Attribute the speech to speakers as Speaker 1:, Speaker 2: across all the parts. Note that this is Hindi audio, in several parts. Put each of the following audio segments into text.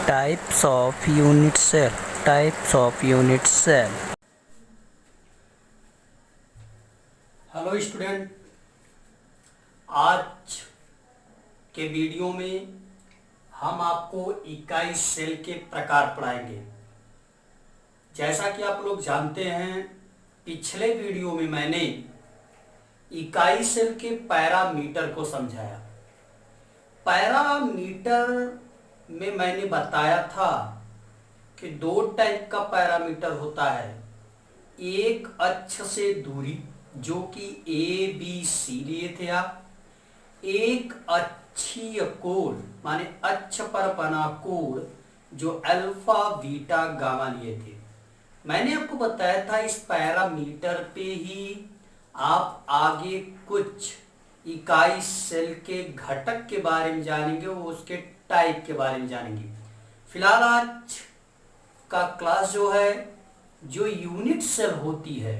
Speaker 1: Types of unit cell. Types of unit cell.
Speaker 2: Hello student, आज के वीडियो में हम आपको इकाई सेल के प्रकार पढ़ाएंगे। जैसा कि आप लोग जानते हैं, पिछले वीडियो में मैंने इकाई सेल के पैरामीटर को समझाया। पैरामीटर में मैंने बताया था कि दो टाइप का पैरामीटर होता है। एक अक्ष से दूरी, जो कि ए बी सी लिए थे आप। एक अक्षीय कोण माने अक्ष पर बना कोण, जो अल्फा बीटा गामा लिए थे। मैंने आपको बताया था इस पैरामीटर पे ही आप आगे कुछ इकाई सेल के घटक के बारे में जानेंगे, वो उसके टाइप के बारे में जानेंगे। फिलहाल आज का क्लास जो है, जो यूनिट सेल होती है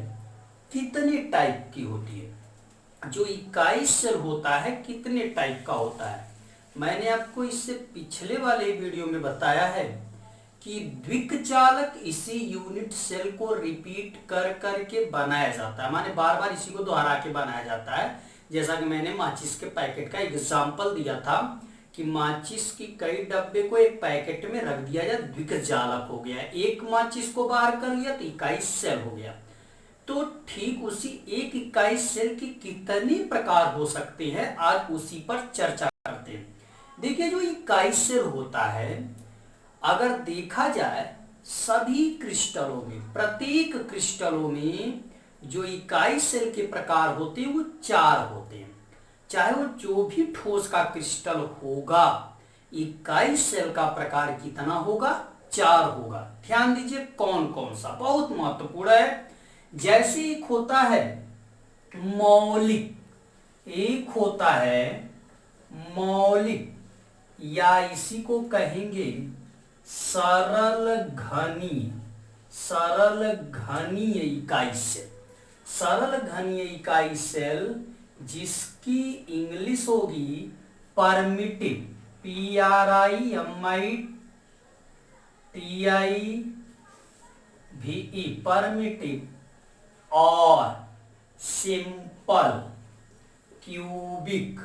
Speaker 2: कितने टाइप की होती है, जो इकाई सेल होता है कितने टाइप का होता है। मैंने आपको इससे पिछले वाले वीडियो में बताया है कि द्विचालक इसी यूनिट सेल को रिपीट कर करके बनाया जाता है, माने बार बार इसी को दोहरा के बनाया जाता है। जैसा कि मैंने माचिस के पैकेट का एग्जाम्पल दिया था कि माचिस की कई डब्बे को एक पैकेट में रख दिया जाए, द्विचालक हो गया। एक माचिस को बाहर कर लिया तो इकाई सेल हो गया। तो ठीक उसी एक इकाई सेल की कितने प्रकार हो सकते हैं, आज उसी पर चर्चा करते हैं। देखिए, जो इकाई सेल होता है, अगर देखा जाए सभी क्रिस्टलों में, प्रत्येक क्रिस्टलों में जो इकाई सेल के प्रकार होते हैं वो 4 होते हैं। चाहे वो जो भी ठोस का क्रिस्टल होगा, इकाई सेल का प्रकार कितना होगा? 4 होगा। ध्यान दीजिए कौन कौन सा, बहुत महत्वपूर्ण है। जैसे एक होता है मौलिक, एक होता है मौलिक, या इसी को कहेंगे सरल घनीय, सरल घनीय इकाई सेल। सरल घनीय इकाई सेल जिसकी इंग्लिश होगी परमिटिव, PRIMITIVE, परमिटिव, और simple cubic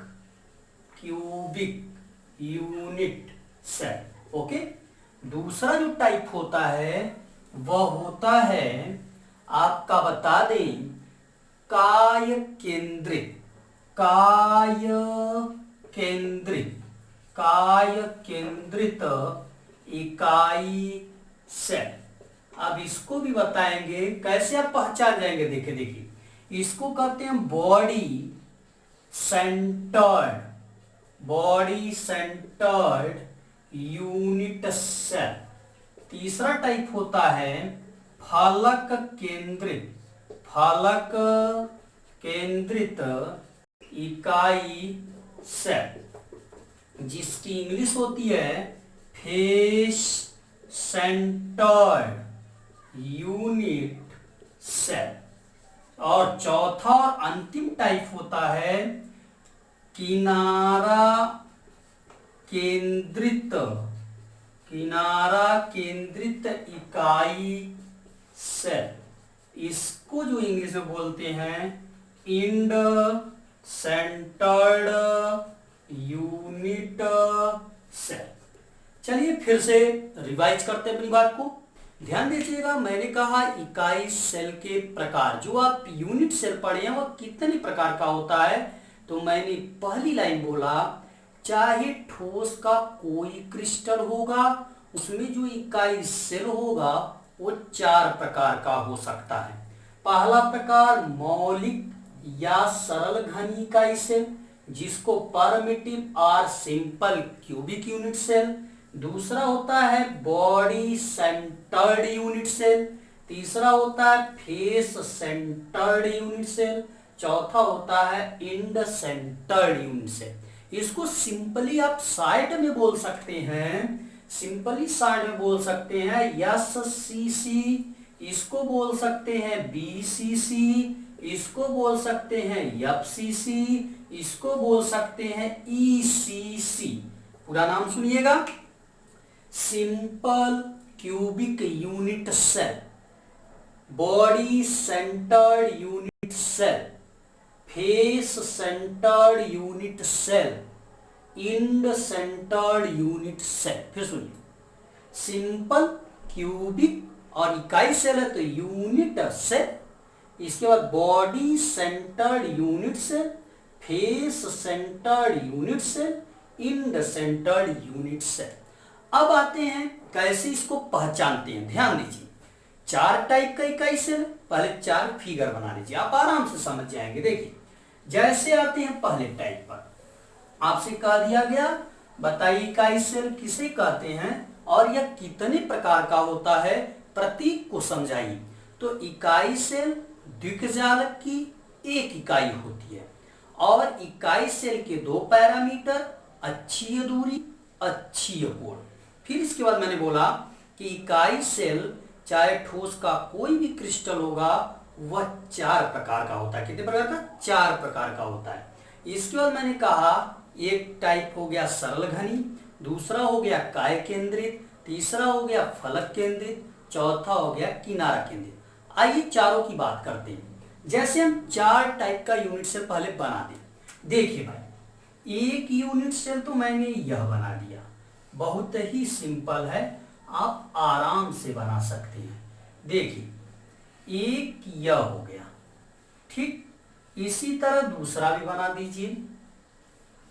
Speaker 2: unit cell. Okay. दूसरा जो टाइप होता है वह होता है, आपका बता दें, काय केंद्रित इकाई सेल। अब इसको भी बताएंगे कैसे आप पहचान जाएंगे। देखिए, इसको कहते हैं बॉडी सेंटर्ड यूनिट सेल। तीसरा टाइप होता है फलक केंद्रित इकाई सेल, जिसकी इंग्लिश होती है फेस सेंटर्ड यूनिट सेल। और चौथा और अंतिम टाइप होता है किनारा केंद्रित इकाई सेल। इसको जो इंग्लिश में बोलते हैं इंड सेंटर्ड यूनिट सेल। चलिए फिर से रिवाइज करते हैं अपनी बात को। ध्यान दीजिएगा, मैंने कहा इकाई सेल के प्रकार, जो आप यूनिट सेल पढ़े हैं वह कितने प्रकार का होता है। तो मैंने पहली लाइन बोला, चाहे ठोस का कोई क्रिस्टल होगा, उसमें जो इकाई सेल होगा वो 4 प्रकार का हो सकता है। पहला प्रकार मौलिक या सरल घनी इकाई सेल, जिसको परमिटिव और सिंपल क्यूबिक यूनिट सेल। दूसरा होता है बॉडी सेंटर्ड यूनिट सेल। तीसरा होता है फेस सेंटर्ड यूनिट सेल। चौथा होता है इंड सेंटर्ड यूनिट सेल। इसको सिंपली आप साइड में बोल सकते हैं, SCC, इसको बोल सकते हैं BCC, इसको बोल सकते हैं FCC, इसको बोल सकते हैं ECC। पूरा नाम सुनिएगा, simple cubic unit cell, body centred unit cell, face centred unit cell, end centred unit cell. फिर सुनिए, सिंपल क्यूबिक और इकाई सेल है तो यूनिट सेल, इसके बाद body centred unit cell, face centred unit cell, end centred unit cell. अब आते हैं कैसे इसको पहचानते हैं। ध्यान दीजिए, 4 टाइप का इकाई सेल, पहले 4 फिगर बना लीजिए, आप आराम से समझ जाएंगे। देखिए, जैसे आते हैं पहले टाइप पर, आपसे कह दिया गया बताइए इकाई सेल किसे कहते हैं और यह कितने प्रकार का होता है, प्रतीक को समझाइए। तो इकाई सेल द्विजालक की एक इकाई होती है और इकाई सेल के 2 पैरामीटर, अक्षीय दूरी, अक्षीय कोण। फिर इसके बाद मैंने बोला कि इकाई सेल चाहे ठोस का कोई भी क्रिस्टल होगा वह 4 प्रकार का होता है। कितने प्रकार का? 4 प्रकार का होता है। इसके बाद मैंने कहा एक टाइप हो गया सरल घनी, दूसरा हो गया काय केंद्रित, तीसरा हो गया फलक केंद्रित, चौथा हो गया किनारा केंद्रित। आइए चारों की बात करते हैं। जैसे हम 4 टाइप का यूनिट सेल पहले बना दें। देखिए भाई, एक यूनिट सेल तो मैंने यह बना दिया, बहुत ही सिंपल है, आप आराम से बना सकते हैं। देखिए, एक यह हो गया, ठीक। इसी तरह दूसरा भी बना दीजिए।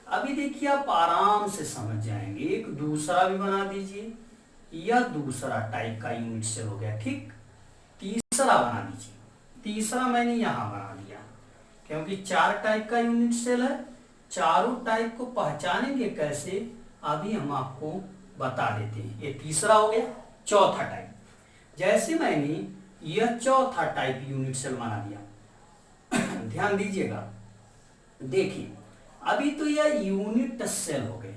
Speaker 2: अभी देखिए आप आराम से समझ जाएंगे। एक दूसरा भी बना दीजिए, यह दूसरा टाइप का यूनिट सेल हो गया, ठीक। तीसरा बना दीजिए, तीसरा मैंने यहां बना दिया, क्योंकि 4 टाइप का यूनिट सेल है। चारों टाइप को पहचानेंगे कैसे, अभी हम आपको बता देते हैं। ये तीसरा हो गया। चौथा टाइप, जैसे मैंने यह चौथा टाइप यूनिट सेल बना दिया, ध्यान दीजिएगा। देखिए, अभी तो यह यूनिट सेल हो गए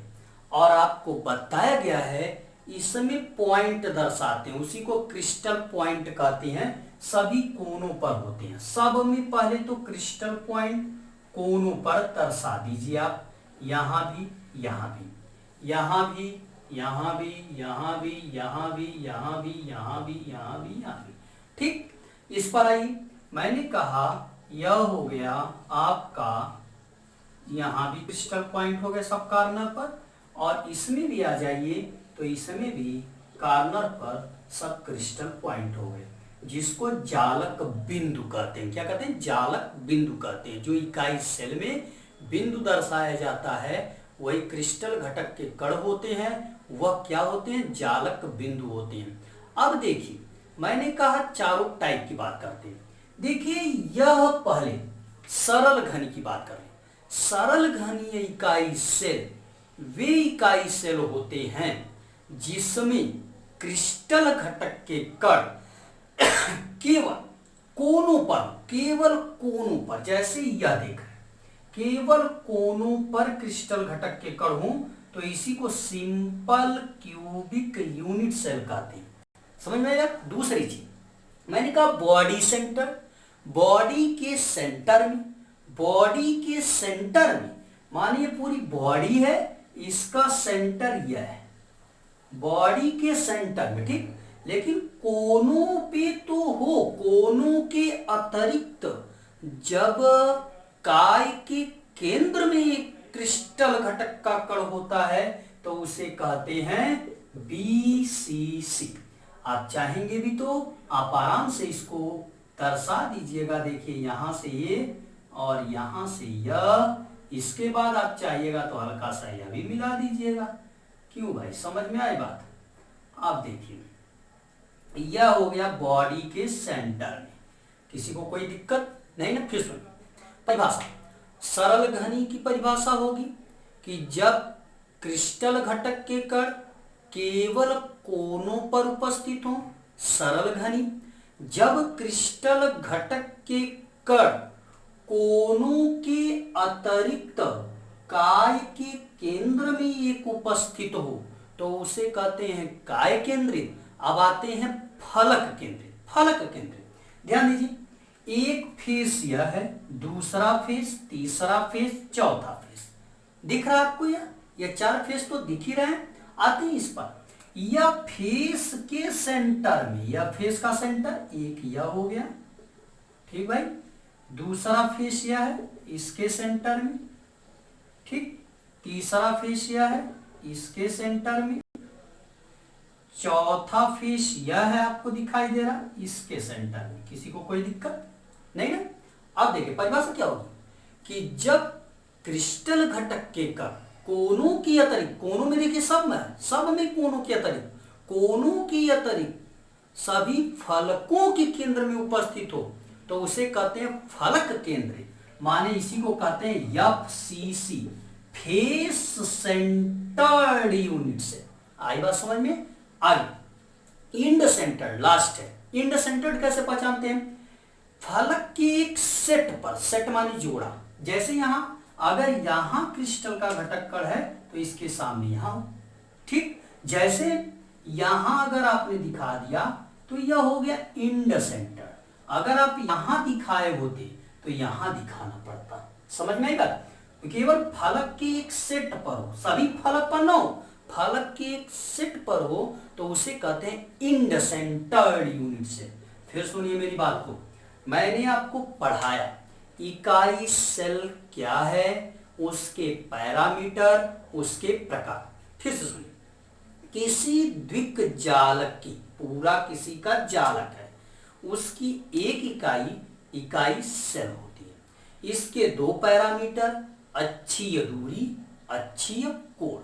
Speaker 2: और आपको बताया गया है इसमें पॉइंट दर्शाते हैं, उसी को क्रिस्टल पॉइंट कहते हैं, सभी कोनों पर होते हैं। सब में पहले तो क्रिस्टल पॉइंट कोनों पर दर्शा दीजिए आप, यहां भी, यहां भी, यहां भी, यहां भी, यहां भी, यहां भी, यहां भी, यहां भी, यहां भी, यहां भी, ठीक। इस पर आइए, मैंने कहा यह हो गया आपका, यहां भी क्रिस्टल पॉइंट हो गए सब कॉर्नर पर, और इसमें भी आ जाइए तो इसमें भी कॉर्नर पर सब क्रिस्टल पॉइंट हो गए, जिसको जालक बिंदु कहते हैं। क्या कहते हैं? जालक बिंदु कहते हैं। जो इकाई सेल में बिंदु दर्शाया जाता है वही क्रिस्टल घटक के कण होते हैं, वह क्या होते हैं? जालक बिंदु होते हैं। अब देखिए, मैंने कहा चारों टाइप की बात करते हैं। देखिए, यह पहले सरल घनी की बात करें। सरल घनीय इकाई सेल वे इकाई सेल होते हैं जिसमें क्रिस्टल घटक के कण केवल कोनों पर, केवल कोनों पर, जैसे यह देख रहे, केवल कोनों पर क्रिस्टल घटक के कण हों तो इसी को सिंपल क्यूबिक यूनिट सेल कहते हैं। समझ में आया? दूसरी चीज मैंने कहा बॉडी सेंटर, बॉडी के सेंटर में, बॉडी के सेंटर में, मानिए पूरी बॉडी है, इसका सेंटर यह है, बॉडी के सेंटर में, ठीक। लेकिन कोनों पे तो हो, कोनों के अतिरिक्त जब काय के केंद्र में एक क्रिस्टल घटक का कण होता है तो उसे कहते हैं BCC। आप चाहेंगे भी तो आप आराम से इसको दर्शा दीजिएगा। देखिए, यहां से ये और यहां से यह, इसके बाद आप चाहिएगा तो हल्का सा यह भी मिला दीजिएगा। क्यों भाई, समझ में आई बात? आप देखिए, यह हो गया बॉडी के सेंटर में, किसी को कोई दिक्कत नहीं ना? फिर सुन परिभाषा, सरल घनी की परिभाषा होगी कि जब क्रिस्टल घटक के कण केवल कोनों पर उपस्थित हो, सरल घनी। जब क्रिस्टल घटक के कण कोनों के अतिरिक्त काय के केंद्र में एक उपस्थित हो तो उसे कहते हैं काय केंद्रित। अब आते हैं फलक केंद्रित। फलक केंद्रित, ध्यान दीजिए, एक फेस यह है, दूसरा फेस, तीसरा फेस, चौथा फेस। दिख रहा है आपको? यह 4 फेस तो दिख ही रहे हैं। आते हैं इस पर, या फेस के सेंटर में, या फेस का सेंटर एक यह हो गया, ठीक भाई। दूसरा फेस यह है इसके सेंटर में, ठीक। तीसरा फेस यह है इसके सेंटर में। चौथा फेस यह है, आपको दिखाई दे रहा इसके सेंटर में। किसी को कोई दिक्कत नहीं ना। अब देखिए परिभाषा क्या होगी कि जब क्रिस्टल घटक के कण कोनों के अतिरिक्त, कोनों में देखिए सब में कोनों के अतिरिक्त, कोनों के अतिरिक्त सभी फलकों के केंद्र में उपस्थित हो तो उसे कहते हैं फलक केंद्र, माने इसी को कहते हैं FCC, फेस सेंटर्ड यूनिट से। आई बात समझ में? आगे इंड सेंटर्ड लास्ट है। इंड सेंटर्ड कैसे पहचानते हैं? फलक के एक सेट पर, सेट माने जोड़ा, जैसे यहां अगर यहां क्रिस्टल का घटक कण है तो इसके सामने यहां, ठीक। जैसे यहां अगर आपने दिखा दिया तो यह हो गया इंड सेंटर। अगर आप यहां दिखाए होते तो यहां दिखाना पड़ता। समझ में आएगा? केवल फलक के एक सेट पर हो, सभी फलक पर ना हो, फलक के एक सेट पर हो तो उसे कहते हैं इंड सेंटर्ड यूनिट से। फिर सुनिए मेरी बात को, मैंने आपको पढ़ाया इकाई सेल क्या है, उसके पैरामीटर, उसके प्रकार। फिर से सुनिए, किसी द्विक जालक की, पूरा किसी का जालक है, उसकी एक इकाई सेल होती है। इसके दो पैरामीटर, अक्षीय दूरी, अक्षीय कोण,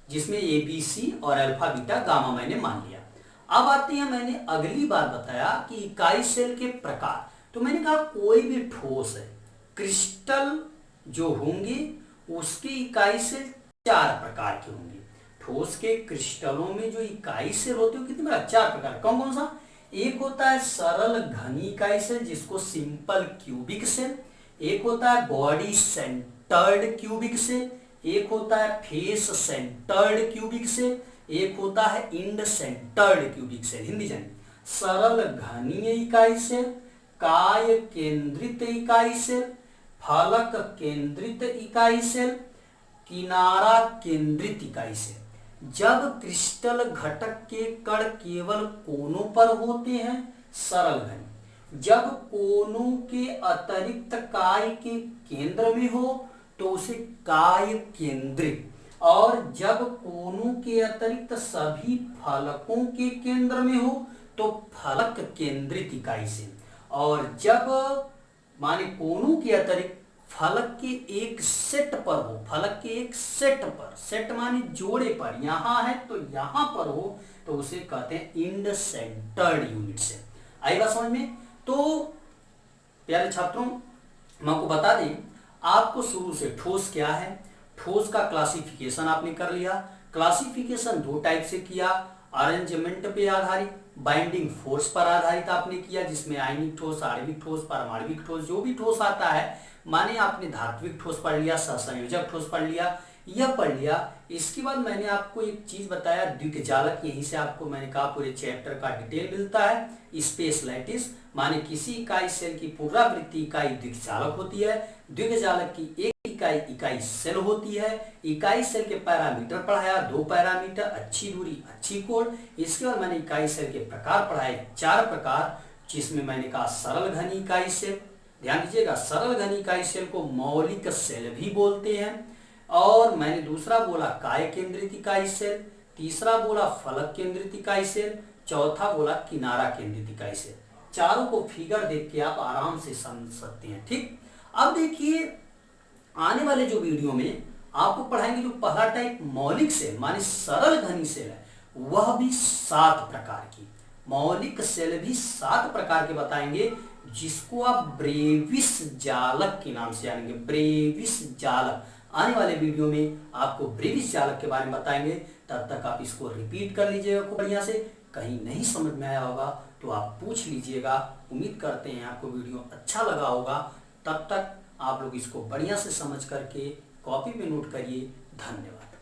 Speaker 2: जिसमें ABC और अल्फा बीटा गामा मैंने मान लिया। अब आते हैं, मैंने अगली बार बताया कि इकाई सेल के प्रकार। तो मैंने कहा कोई भी ठोस है, क्रिस्टल जो होंगे उसके इकाई सेल 4 प्रकार के होंगे। ठोस के क्रिस्टलों में जो इकाई सेल होते हैं कितने प्रकार? 4 प्रकार। कौन कौन सा? एक होता है सरल घनी इकाई सेल जिसको सिंपल क्यूबिक सेल, एक होता है बॉडी सेंटर्ड क्यूबिक सेल, एक होता है फेस सेंटर्ड क्यूबिक सेल, एक होता है end centred cubic cell. Hindi जानिए, सरल घनीय इकाई सेल, काय केंद्रित इकाई सेल, फलक केंद्रित इकाई सेल, किनारा केंद्रित इकाई सेल। जब क्रिस्टल घटक के कण केवल कोनों पर होते हैं, सरल घनी। जब कोनों के अतिरिक्त काय के केंद्र में हो तो उसे काय केंद्रित, और जब कोनों के अतिरिक्त सभी फलकों के केंद्र में हो तो फलक केंद्रित इकाई सेल। और जब माने कोनों के अतिरिक्त फलक के एक सेट पर हो, फलक के एक सेट पर, सेट माने जोड़े पर, यहां है तो यहां पर हो तो उसे कहते हैं इंड सेंटर्ड यूनिट से। आई बात समझ में? तो प्यारे छात्रों, मैं आपको बता दें, आपको शुरू से ठोस क्या है, ठोस का क्लासिफिकेशन आपने कर लिया। क्लासिफिकेशन 2 टाइप से किया, अरेंजमेंट पे आधारित, बाइंडिंग फोर्स पर आधारित आपने किया, जिसमें आयनिक ठोस, आणविक ठोस, परमाणविक ठोस, जो भी ठोस आता है, माने आपने धात्विक ठोस पढ़ लिया, सहसंयोजक ठोस पढ़ लिया, यह पढ़ लिया। इसके बाद मैंने आपको एक चीज बताया, द्विक जालक। यहीं से आपको मैंने कहा पूरे चैप्टर का डिटेल मिलता है। स्पेस लैटिस माने किसी इकाई सेल की पुनरावृत्ति इकाई द्विक जालक होती है। द्विक जालक की एक इकाई सेल होती है। इकाई सेल के पैरामीटर पढ़ाया, 2 पैरामीटर, अच्छी दूरी, अच्छी कोण। इसके बाद मैंने इकाई सेल के प्रकार पढ़ाए, 4 प्रकार, जिसमें मैंने कहा सरल घनी इकाई सेल। ध्यान दीजिएगा, सरल घनी इकाई सेल को मौलिक सेल भी बोलते हैं। और मैंने दूसरा बोला काय केंद्रित इकाई सेल, तीसरा बोला फलक केंद्रित इकाई सेल, चौथा बोला किनारा केंद्रित इकाई सेल। चारों को फिगर देख के आप आराम से समझ सकते हैं, ठीक। अब देखिए, आने वाले जो वीडियो में आपको पढ़ाएंगे जो पहला टाइप मौलिक सेल माने सरल घनी सेल है, वह भी 7 प्रकार की। मौलिक सेल भी 7 प्रकार के बताएंगे, जिसको आप ब्रेविस जालक के नाम से जानेंगे। ब्रेविस जालक आने वाले वीडियो में आपको ब्रेविस जालक के बारे में बताएंगे। तब तक आप इसको रिपीट कर लीजिएगा खूब बढ़िया से। कहीं नहीं समझ में आया होगा तो आप पूछ लीजिएगा। उम्मीद करते हैं आपको वीडियो अच्छा लगा होगा। तब तक आप लोग इसको बढ़िया से समझ करके कॉपी पे नोट करिए। धन्यवाद।